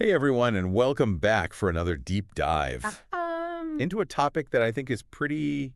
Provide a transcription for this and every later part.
Hey everyone, and welcome back for another deep dive into a topic that I think is pretty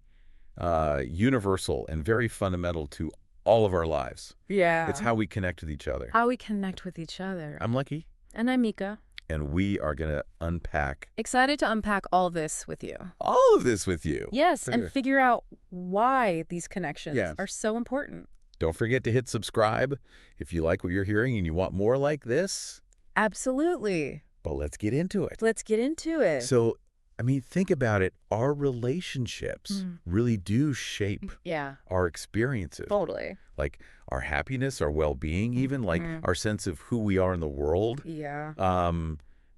universal and very fundamental to all of our lives. Yeah. It's how we connect with each other. How we connect with each other. I'm Lucky, And I'm Mika. and we are going to unpack Excited to unpack all this with you. all of this with you. Yes, and figure out why these connections Yes. are so important. Don't forget to hit subscribe if you like what you're hearing and you want more like this. Absolutely. But let's get into it. Let's get into it. So, I mean, think about it. Our relationships really do shape Yeah, our experiences. totally. Like our happiness, our well-being, even like our sense of who we are in the world. Yeah.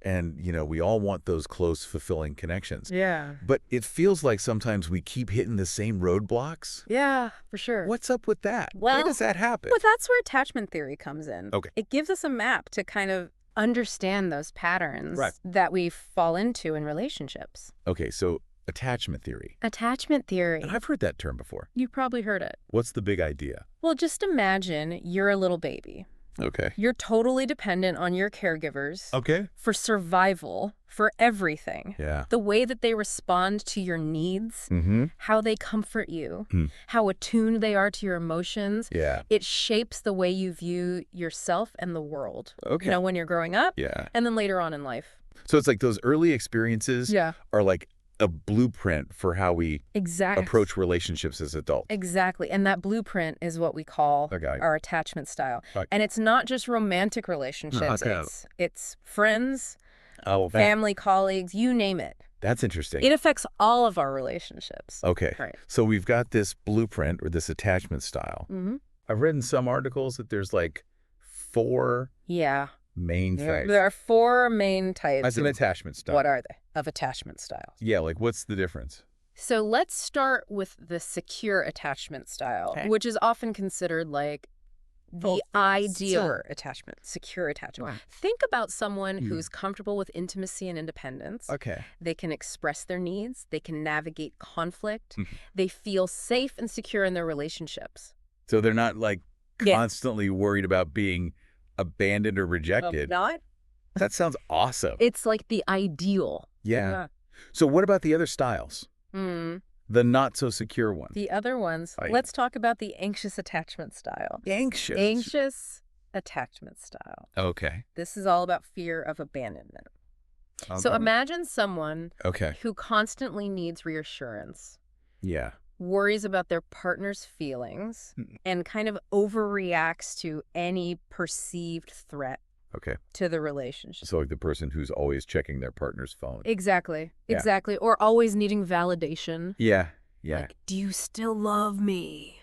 And, you know, we all want those close, fulfilling connections. Yeah. But it feels like sometimes we keep hitting the same roadblocks. Yeah, for sure. What's up with that? Why Well, does that happen? Well, that's where attachment theory comes in. Okay. It gives us a map to kind of understand those patterns Right. that we fall into in relationships. Okay, so attachment theory. Attachment theory. And I've heard that term before. You've probably heard it. What's the big idea? Well, just imagine you're a little baby. Okay. You're totally dependent on your caregivers Okay. for survival, for everything. Yeah. The way that they respond to your needs, Mm-hmm. how they comfort you, how attuned they are to your emotions. Yeah. It shapes the way you view yourself and the world. Okay. You know, when you're growing up Yeah. and then later on in life. So it's like those early experiences Yeah. are like a blueprint for how we Exactly. approach relationships as adults. Exactly. And that blueprint is what we call Okay. our attachment style. Right. And it's not just romantic relationships. Okay. It's friends, Oh, family, colleagues, you name it. that's interesting. It affects all of our relationships. Okay. Right. So we've got this blueprint or this attachment style. Mm-hmm. I've read in some articles that there's like 4 Yeah. main things. There are 4 main types. That's an attachment style. What are they? Of attachment styles. Yeah, like what's the difference? So let's start with the secure attachment style, Okay. which is often considered like the ideal attachment, secure attachment. Wow. Think about someone who's comfortable with intimacy and independence. Okay. They can express their needs. They can navigate conflict. They feel safe and secure in their relationships. So they're not like Yeah. constantly worried about being abandoned or rejected. Not? That sounds awesome. It's like the ideal. Yeah. So what about the other styles? The not so secure ones? The other ones, Right. let's talk about the anxious attachment style. Anxious. Anxious attachment style. Okay. This is all about fear of abandonment. So Okay. imagine someone Okay. who constantly needs reassurance, Yeah. worries about their partner's feelings, and kind of overreacts to any perceived threat Okay. to the relationship. So like the person who's always checking their partner's phone. Exactly. Yeah. Exactly. Or always needing validation. Yeah. Yeah. Like, do you still love me?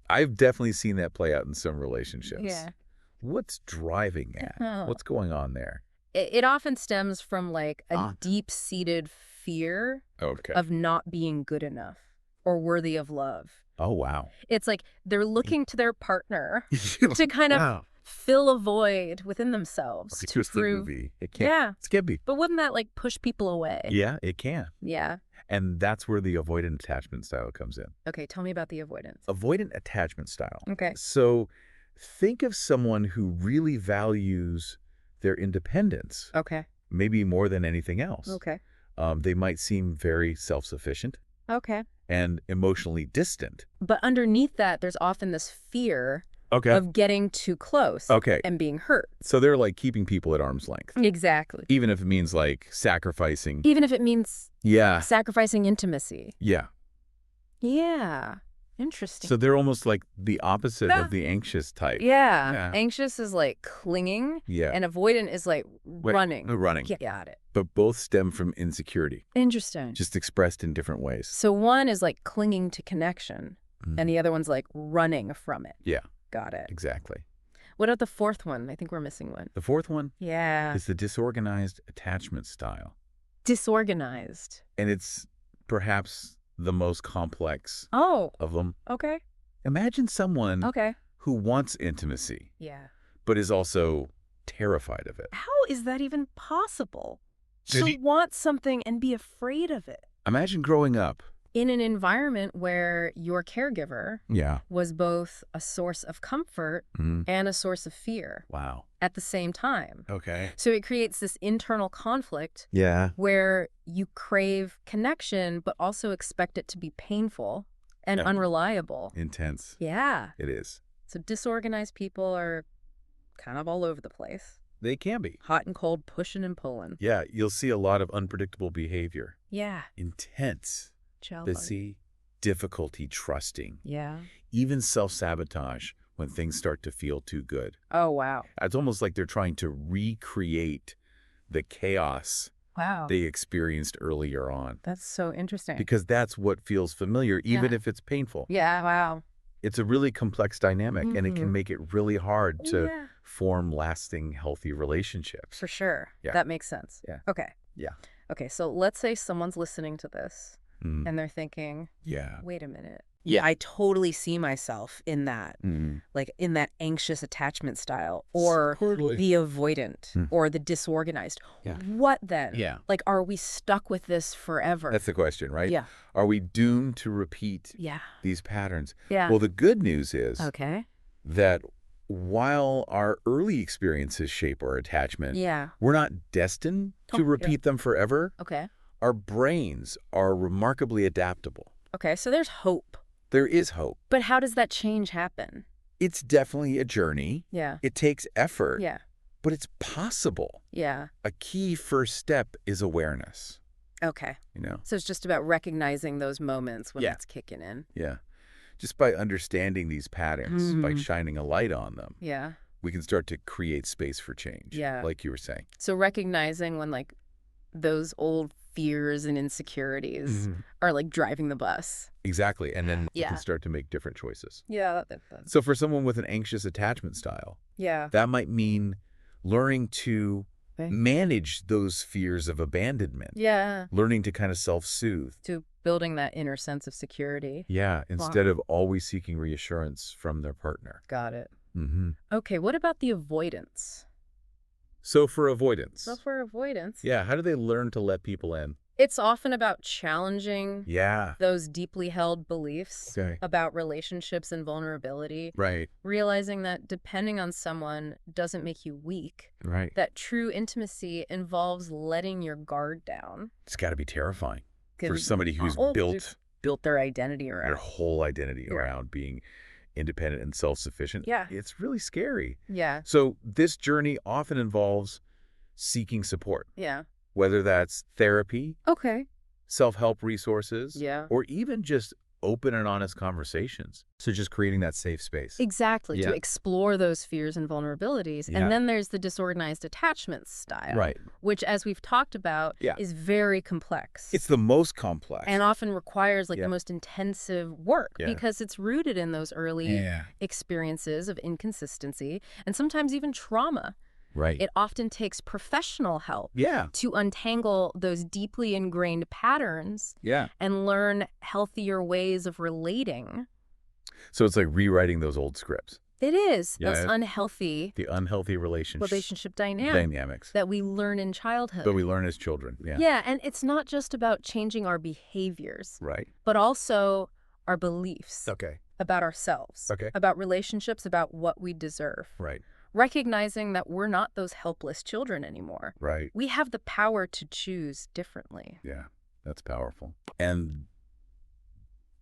I've definitely seen that play out in some relationships. Yeah. What's driving that? Oh. What's going on there? It often stems from like a Ah. deep-seated fear Okay. of not being good enough or worthy of love. Oh, wow. It's like they're looking to their partner to kind of Wow. fill a void within themselves It's a to twisted prove. movie. It can't. Yeah. It can be. But wouldn't that like push people away? Yeah, it can. Yeah. And that's where the avoidant attachment style comes in. Okay, tell me about the avoidance. Avoidant attachment style. Okay. So think of someone who really values their independence, Okay. maybe more than anything else. Okay. They might seem very self-sufficient Okay. and emotionally distant. But underneath that, there's often this fear Okay. of getting too close Okay. and being hurt. So they're like keeping people at arm's length, Exactly. even if it means like sacrificing. Even if it means Yeah. sacrificing intimacy. Yeah. Yeah. Interesting. So they're almost like the opposite Yeah. of the anxious type. Yeah. Yeah. Anxious is like clinging, Yeah. and avoidant is like running. Running. Yeah, got it. But both stem from insecurity, Interesting. just expressed in different ways. So one is like clinging to connection, and the other one's like running from it. Yeah, Got it. exactly. What about the fourth one? I think we're missing one. The fourth one Yeah. is the disorganized attachment style. Disorganized. And it's perhaps the most complex Oh, of them. okay. Imagine someone Okay. who wants intimacy, Yeah. but is also terrified of it. How is that even possible? Did To he- want something and be afraid of it. Imagine growing up in an environment where your caregiver Yeah. was both a source of comfort and a source of fear Wow. at the same time. Okay. So it creates this internal conflict Yeah. where you crave connection, but also expect it to be painful and Yeah. unreliable. Intense. Yeah. It is. So disorganized people are kind of all over the place. They can be. Hot and cold, pushing and pulling. Yeah, you'll see a lot of unpredictable behavior. Yeah. Intense, Child busy, difficulty trusting, Yeah. even self-sabotage when things start to feel too good. Oh, wow. It's almost like they're trying to recreate the chaos Wow. they experienced earlier on. That's so interesting. Because that's what feels familiar, even Yeah. if it's painful. Yeah, wow. It's a really complex dynamic, and it can make it really hard to Yeah. form lasting, healthy relationships. For sure. Yeah. That makes sense. Yeah. Okay. Yeah. Okay, so let's say someone's listening to this Mm. and they're thinking, Yeah. wait a minute. Yeah. I totally see myself in that, Mm. like in that anxious attachment style or Totally. the avoidant Mm. or the disorganized. Yeah. What then? Yeah. Like, are we stuck with this forever? That's the question, right? Yeah. Are we doomed to repeat Yeah. these patterns? Yeah. Well, the good news is Okay. that while our early experiences shape our attachment, Yeah. we're not destined Oh, to yeah. repeat them forever. Okay. Our brains are remarkably adaptable. Okay, so there's hope. There is hope. But how does that change happen? It's definitely a journey. Yeah. It takes effort, Yeah. but it's possible. Yeah. A key first step is awareness, Okay. you know? So it's just about recognizing those moments when Yeah. it's kicking in. Yeah. Just by understanding these patterns, by Mhm. shining a light on them, Yeah. we can start to create space for change, Yeah. like you were saying. So recognizing when like those old fears and insecurities are like driving the bus. Exactly. And then you Yeah. can start to make different choices. Yeah. That's, So for someone with an anxious attachment style, yeah. that might mean learning to Okay. manage those fears of abandonment, Yeah. learning to kind of self-soothe. To building that inner sense of security. Yeah, instead of always seeking reassurance from their partner. Got it. Mm-hmm. Okay. What about the avoidance? So for avoidance, So for avoidance, yeah, how do they learn to let people in? it's often about challenging Yeah, those deeply held beliefs okay, about relationships and vulnerability, right, realizing that depending on someone doesn't make you weak, right. that true intimacy involves letting your guard down. It's got to be terrifying for 'Cause somebody who's all built their identity their around. whole identity Yeah. around being independent and self-sufficient. Yeah. It's really scary. Yeah, So this journey often involves seeking support, yeah. whether that's therapy, Okay. self-help resources, Yeah. or even just open and honest conversations. So just creating that safe space. Exactly, Yeah. to explore those fears and vulnerabilities. Yeah. And then there's the disorganized attachment style, Right. which, as we've talked about, Yeah. is very complex. It's the most complex. and often requires like Yeah. the most intensive work Yeah. because it's rooted in those early Yeah. experiences of inconsistency and sometimes even trauma. Right. It often takes professional help Yeah. to untangle those deeply ingrained patterns Yeah. and learn healthier ways of relating. So it's like rewriting those old scripts, It is Yeah, those it- unhealthy the unhealthy relationship dynamics that we learn in childhood. that we learn as children. Yeah. Yeah, and it's not just about changing our behaviors, Right. but also our beliefs Okay. about ourselves, Okay. about relationships, about what we deserve. Right. Recognizing that we're not those helpless children anymore. Right. We have the power to choose differently. Yeah. That's powerful. And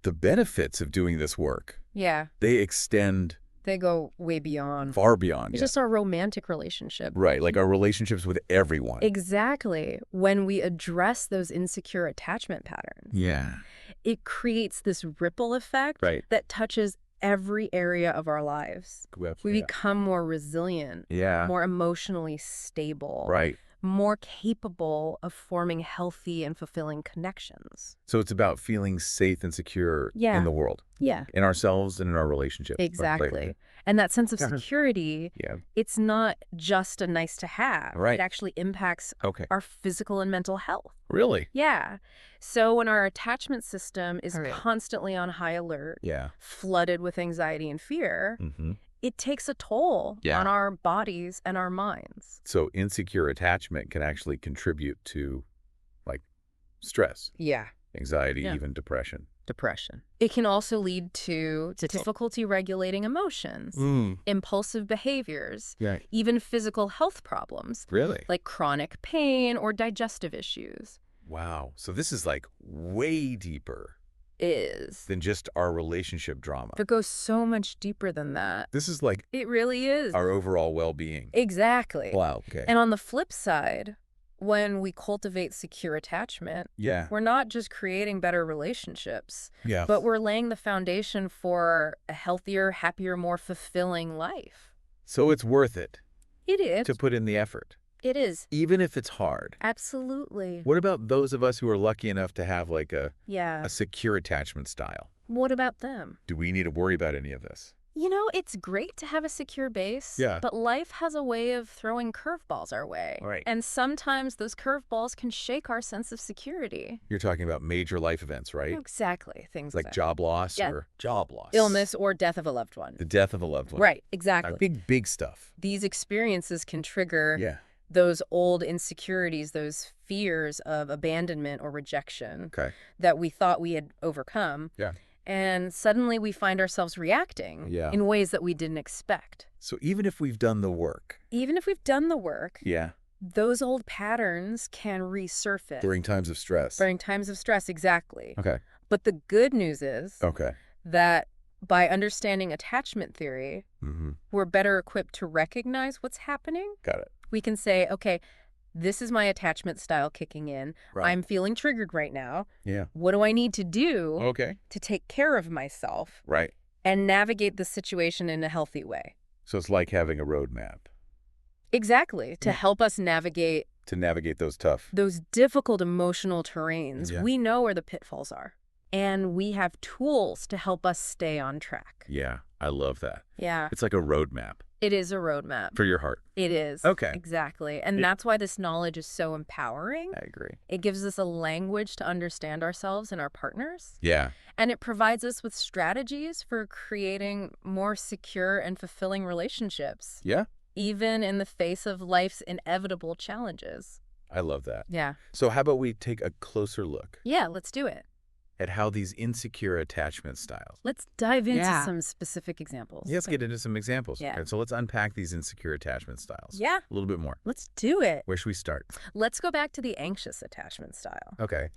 the benefits of doing this work, Yeah, they extend they go way beyond far beyond. just our romantic relationship. Right. Like our relationships with everyone. Exactly. When we address those insecure attachment patterns, Yeah. it creates this ripple effect Right. that touches every area of our lives. We become more resilient, Yeah. more emotionally stable, Right. more capable of forming healthy and fulfilling connections. So it's about feeling safe and secure Yeah. in the world, Yeah, in ourselves and in our relationships. exactly. And that sense of Yeah. security, Yeah. it's not just a nice to have. Right. It actually impacts Okay. our physical and mental health. Really? Yeah. So when our attachment system is All right. constantly on high alert, Yeah. flooded with anxiety and fear, Mm-hmm. it takes a toll Yeah. on our bodies and our minds. So insecure attachment can actually contribute to like stress, Yeah. Anxiety, Yeah. even depression. Depression. It can also lead to difficulty regulating emotions, impulsive behaviors, even physical health problems, Really? like chronic pain or digestive issues. Wow. So this is like way deeper Is. than just our relationship drama. It goes so much deeper than that. This is like It really is. our overall well-being. Exactly. Wow. Okay. And on the flip side, when we cultivate secure attachment, Yeah. we're not just creating better relationships, Yeah. but we're laying the foundation for a healthier, happier, more fulfilling life. So it's worth it It is. to put in the effort, It is. even if it's hard. Absolutely. What about those of us who are lucky enough to have like a Yeah. secure attachment style? What about them? Do we need to worry about any of this? You know, it's great to have a secure base, Yeah. but life has a way of throwing curveballs our way. Right. And sometimes those curveballs can shake our sense of security. You're talking about major life events, right? Exactly. Things Like that. job loss Yeah. or job loss. Illness or death of a loved one. The death of a loved one. Right, exactly. Big stuff. These experiences can trigger Yeah. those old insecurities, those fears of abandonment or rejection Okay. that we thought we had overcome. Yeah. And suddenly we find ourselves reacting in ways that we didn't expect. So even if we've done the work. Even if we've done the work, Yeah. those old patterns can resurface. During times of stress. During times of stress, exactly. Okay. But the good news is Okay. that by understanding attachment theory, Mm-hmm. we're better equipped to recognize what's happening. Got it. We can say, okay, this is my attachment style kicking in. Right. I'm feeling triggered right now. Yeah. What do I need to do Okay. to take care of myself Right. and navigate the situation in a healthy way? So it's like having a roadmap Exactly, to help us navigate to navigate those tough. those difficult emotional terrains. Yeah. We know where the pitfalls are, and we have tools to help us stay on track. Yeah. I love that. Yeah, It's like a roadmap it is a roadmap. for your heart. It is. Okay. Exactly. And that's why this knowledge is so empowering. I agree. It gives us a language to understand ourselves and our partners. Yeah. And it provides us with strategies for creating more secure and fulfilling relationships, Yeah. even in the face of life's inevitable challenges. I love that. Yeah. So how about we take a closer look Yeah, let's do it. at how these insecure attachment styles. Let's dive into Yeah. some specific examples. Let's get into some examples. Yeah. And so let's unpack these insecure attachment styles. Yeah. A little bit more. Let's do it. Where should we start? Let's go back to the anxious attachment style. Okay.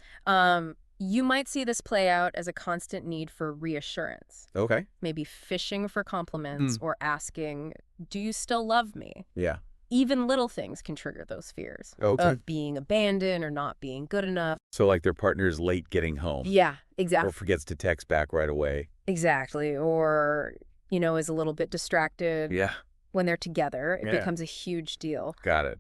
You might see this play out as a constant need for reassurance, Okay. maybe fishing for compliments or asking, do you still love me? Yeah. Even little things can trigger those fears Okay. of being abandoned or not being good enough. So like their partner's late getting home. Yeah, Or exactly. forgets to text back right away. Exactly. Or, is a little bit distracted Yeah. when they're together. It Yeah. becomes a huge deal. Got it.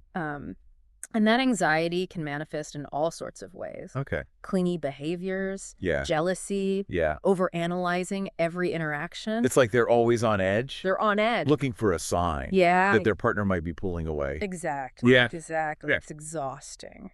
And that anxiety can manifest in all sorts of ways. Okay. Clingy behaviors, Yeah. jealousy, Yeah. overanalyzing every interaction. It's like they're always on edge, They're on edge. looking for a sign Yeah. that their partner might be pulling away. Exactly. Yeah. Exactly. Yeah. It's exhausting.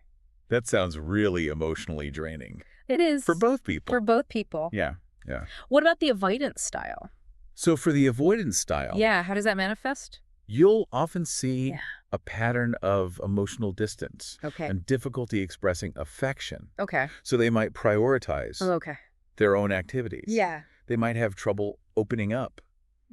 That sounds really emotionally draining It is. for both people. For both people. Yeah. Yeah. What about the avoidance style? So for the avoidance style, Yeah. How does that manifest? you'll often see Yeah. a pattern of emotional distance Okay. and difficulty expressing affection. Okay. So they might prioritize Oh, okay. their own activities. Yeah. They might have trouble opening up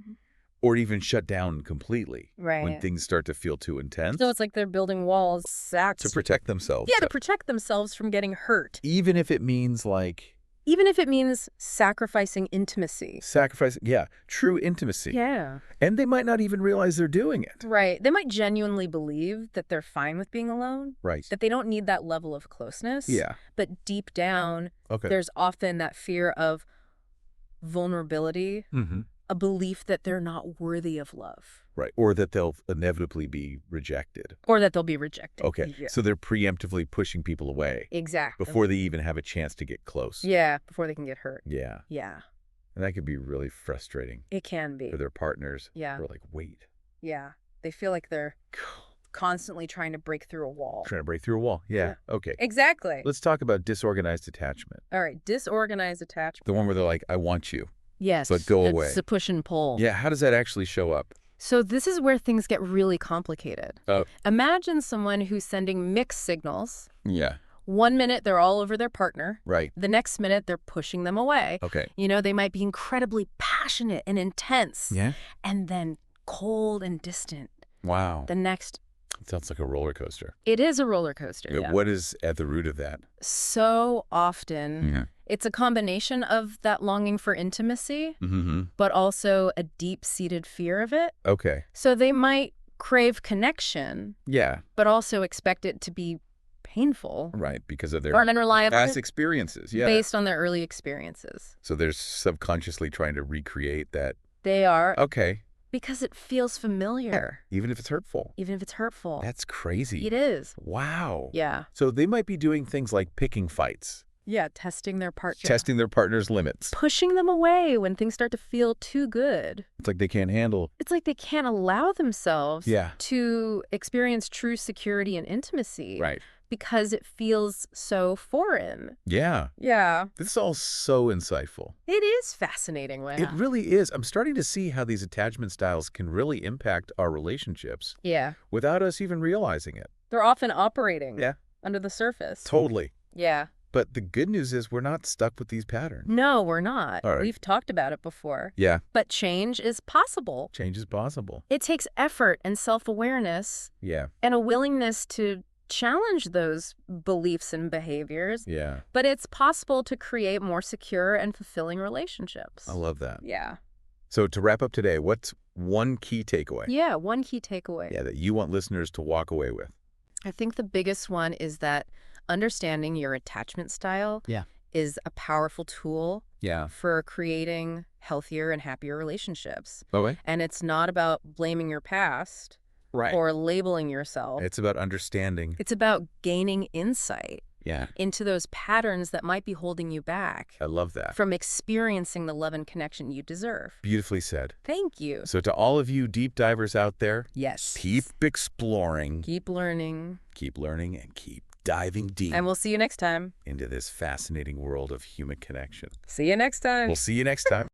Mhm. or even shut down completely Right. when things start to feel too intense So it's like they're building walls to protect themselves. Yeah, to protect themselves from getting hurt. Even if it means like Even if it means sacrificing intimacy. sacrificing, true intimacy. Yeah. And they might not even realize they're doing it. Right. They might genuinely believe that they're fine with being alone, Right. that they don't need that level of closeness. Yeah. But deep down, Okay. there's often that fear of vulnerability, Mm-hmm. a belief that they're not worthy of love. Right. Or that they'll inevitably be rejected. Or that they'll be rejected. Okay. Yeah. So they're preemptively pushing people away Exactly. before they even have a chance to get close. Yeah, before they can get hurt. Yeah. Yeah, And that could be really frustrating it can be. for their partners. Yeah. Who are like, wait, Yeah. They feel like they're constantly trying to break through a wall. trying to break through a wall. Yeah. Okay. Exactly. Let's talk about disorganized attachment. All right. Disorganized attachment. The one where they're like, I want you. Yes. But go away. It's a push and pull. Yeah. How does that actually show up? So this is where things get really complicated. Oh. Imagine someone who's sending mixed signals. Yeah. One minute, they're all over their partner. Right. The next minute, they're pushing them away. Okay. They might be incredibly passionate and intense. Yeah. And then cold and distant. Wow. The next. It sounds like a roller coaster. It is a roller coaster, yeah. What is at the root of that? So often, it's a combination of that longing for intimacy, but also a deep-seated fear of it. Okay. So they might crave connection, but also expect it to be painful. Right, because of their or unreliable. past experiences. Yeah. Based on their early experiences. So they're subconsciously trying to recreate that. They are. Okay. Because it feels familiar. Even if it's hurtful. Even if it's hurtful. That's crazy. It is. Wow. Yeah. So they might be doing things like picking fights. Yeah, testing their partner. Testing their partner's limits. Pushing them away when things start to feel too good. It's like they can't handle. It's like they can't allow themselves Yeah. to experience true security and intimacy. Right. Because it feels so foreign. Yeah. Yeah. This is all so insightful. It is fascinating. It really is. I'm starting to see how these attachment styles can really impact our relationships. Yeah. Without us even realizing it. They're often operating. Yeah. Under the surface. Totally. Yeah. But the good news is we're not stuck with these patterns. No, we're not. All right. We've talked about it before. Yeah. But change is possible. Change is possible. It takes effort and self-awareness. Yeah. And a willingness to challenge those beliefs and behaviors. Yeah. But it's possible to create more secure and fulfilling relationships. I love that. Yeah. So to wrap up today, what's one key takeaway? Yeah, one key takeaway. Yeah, that you want listeners to walk away with. I think the biggest one is that understanding your attachment style is a powerful tool for creating healthier and happier relationships. Okay. And it's not about blaming your past or labeling yourself. It's about understanding. It's about gaining insight Yeah. into those patterns that might be holding you back. I love that. From experiencing the love and connection you deserve. Beautifully said. Thank you. So to all of you deep divers out there, Yes. keep exploring, Keep learning. and keep diving deep And we'll see you next time. into this fascinating world of human connection. See you next time. We'll see you next time.